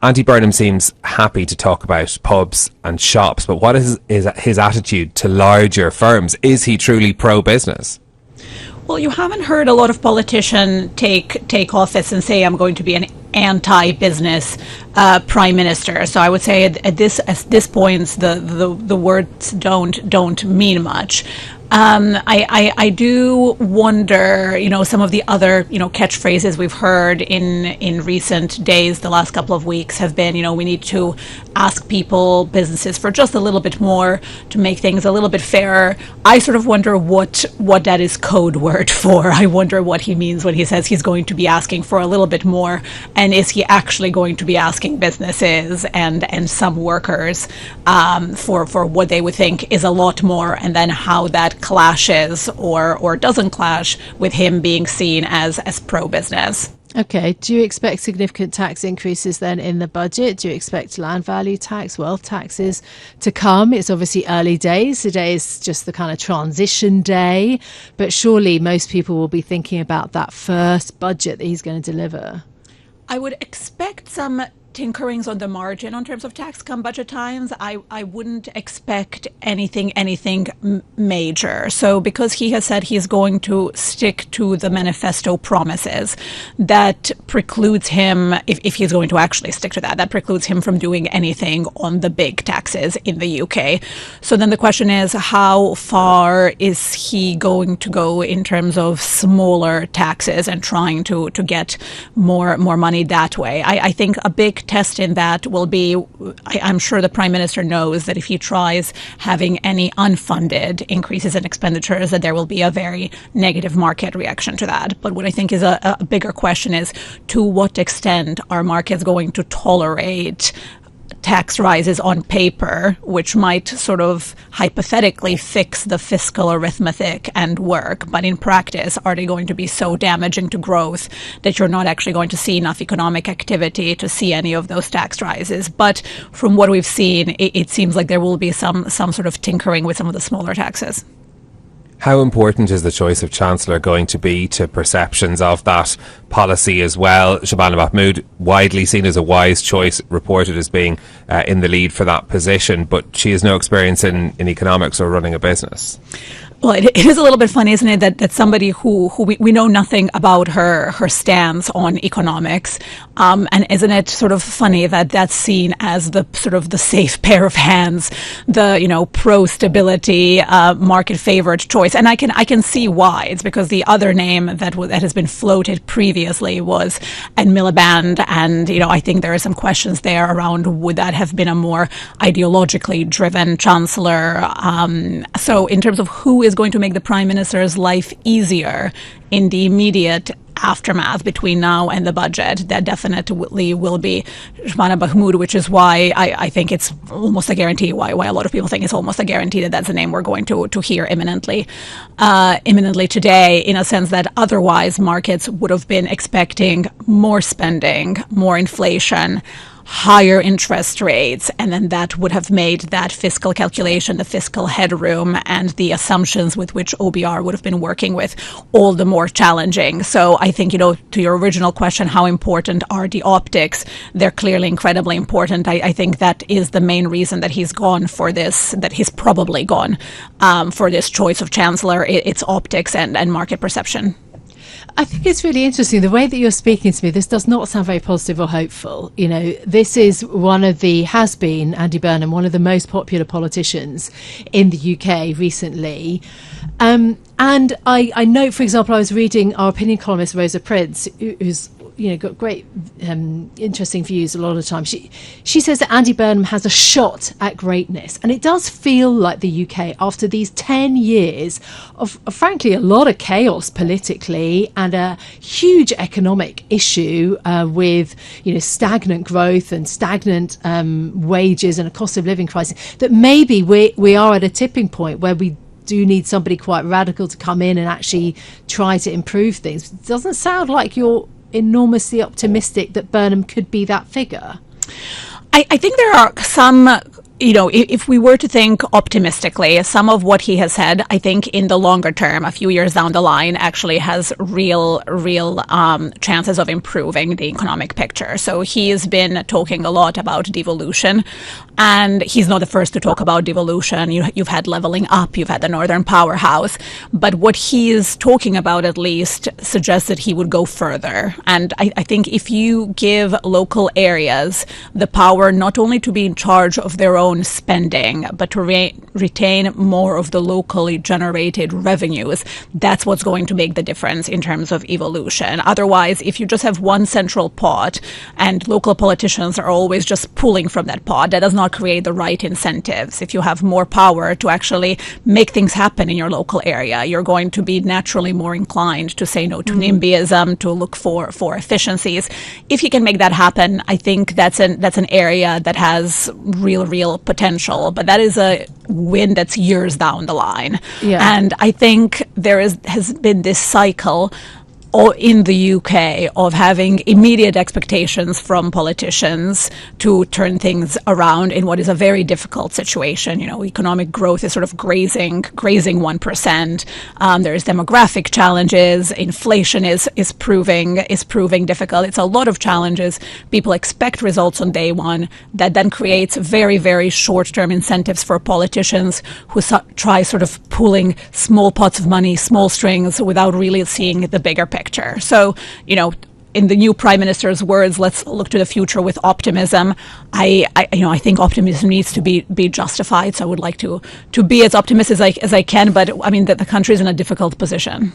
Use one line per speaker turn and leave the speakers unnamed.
Andy Burnham seems happy to talk about pubs and shops, but what is his attitude to larger firms? Is he truly pro-business?
Well, you haven't heard a lot of politicians take office and say, I'm going to be an anti-business prime minister. So I would say at this point, the words don't mean much. I do wonder, some of the other, catchphrases we've heard in recent days, the last couple of weeks have been, we need to ask people, businesses, for just a little bit more to make things a little bit fairer. I sort of wonder what that is code word for. I wonder what he means when he says he's going to be asking for a little bit more, and is he actually going to be asking businesses and some workers for what they would think is a lot more, and then how that clashes or doesn't clash with him being seen as pro-business.
Okay, do you expect significant tax increases then in the budget? Do you expect land value tax, wealth taxes to come? It's obviously early days. Today is just the kind of transition day, but surely most people will be thinking about that first budget that he's going to deliver.
I would expect some tinkerings on the margin in terms of tax come budget times. I wouldn't expect anything major. So because he has said he's going to stick to the manifesto promises, that precludes him, if he's going to actually stick to that precludes him from doing anything on the big taxes in the UK. So then the question is, how far is he going to go in terms of smaller taxes and trying to get more money that way? I think a big test in that will be, I'm sure the Prime Minister knows that if he tries having any unfunded increases in expenditures, that there will be a very negative market reaction to that. But what I think is a bigger question is, to what extent are markets going to tolerate tax rises on paper, which might sort of hypothetically fix the fiscal arithmetic and work, but in practice, are they going to be so damaging to growth that you're not actually going to see enough economic activity to see any of those tax rises? But from what we've seen, it seems like there will be some sort of tinkering with some of the smaller taxes.
How important is the choice of Chancellor going to be to perceptions of that policy as well? Shabana Mahmood, widely seen as a wise choice, reported as being in the lead for that position, but she has no experience in economics or running a business.
Well, it is a little bit funny, isn't it, that somebody who we know nothing about her stance on economics, and isn't it sort of funny that that's seen as the sort of the safe pair of hands, the pro-stability, market-favored choice, and I can see why. It's because the other name that has been floated previously was Ed Miliband, and I think there are some questions there around would that have been a more ideologically driven chancellor. So in terms of who is going to make the Prime Minister's life easier in the immediate aftermath between now and the budget, that definitely will be Shabana Mahmood, which is why I think it's almost a guarantee, why a lot of people think it's almost a guarantee that that's the name we're going to hear imminently today, in a sense that otherwise markets would have been expecting more spending, more inflation, higher interest rates, and then that would have made that fiscal calculation, the fiscal headroom, and the assumptions with which OBR would have been working with all the more challenging. So I think, to your original question, how important are the optics? They're clearly incredibly important. I think that is the main reason that he's gone for this, that he's probably gone for this choice of chancellor. It's optics and market perception.
I think it's really interesting the way that you're speaking to me. This does not sound very positive or hopeful. This is has been, Andy Burnham, one of the most popular politicians in the UK recently. And I note, for example, I was reading our opinion columnist Rosa Prince, who's got great interesting views a lot of the time. She says that Andy Burnham has a shot at greatness, and it does feel like the UK, after these 10 years of frankly a lot of chaos politically and a huge economic issue with stagnant growth and stagnant wages and a cost of living crisis, that maybe we are at a tipping point where we do need somebody quite radical to come in and actually try to improve things. It doesn't sound like you're enormously optimistic that Burnham could be that figure.
I think there are some if we were to think optimistically, some of what he has said, I think in the longer term, a few years down the line, actually has real chances of improving the economic picture. So he's been talking a lot about devolution, and he's not the first to talk about devolution. You've had leveling up, you've had the Northern Powerhouse, but what he is talking about at least suggests that he would go further. And I think if you give local areas the power not only to be in charge of their own spending, but to retain more of the locally generated revenues, that's what's going to make the difference in terms of evolution. Otherwise, if you just have one central pot and local politicians are always just pulling from that pot, that does not create the right incentives. If you have more power to actually make things happen in your local area, you're going to be naturally more inclined to say no to NIMBYism, to look for efficiencies. If you can make that happen, I think that's an area that has real potential, but that is a win that's years down the line. Yeah. And I think there has been this cycle in the UK of having immediate expectations from politicians to turn things around in what is a very difficult situation. Economic growth is sort of grazing 1%. There's demographic challenges. Inflation is proving difficult. It's a lot of challenges. People expect results on day one. That then creates very, very short-term incentives for politicians who try sort of pulling small pots of money, small strings, without really seeing the bigger picture. So, in the new Prime Minister's words, let's look to the future with optimism. I think optimism needs to be justified. So I would like to be as optimistic as I can. But I mean, the country is in a difficult position.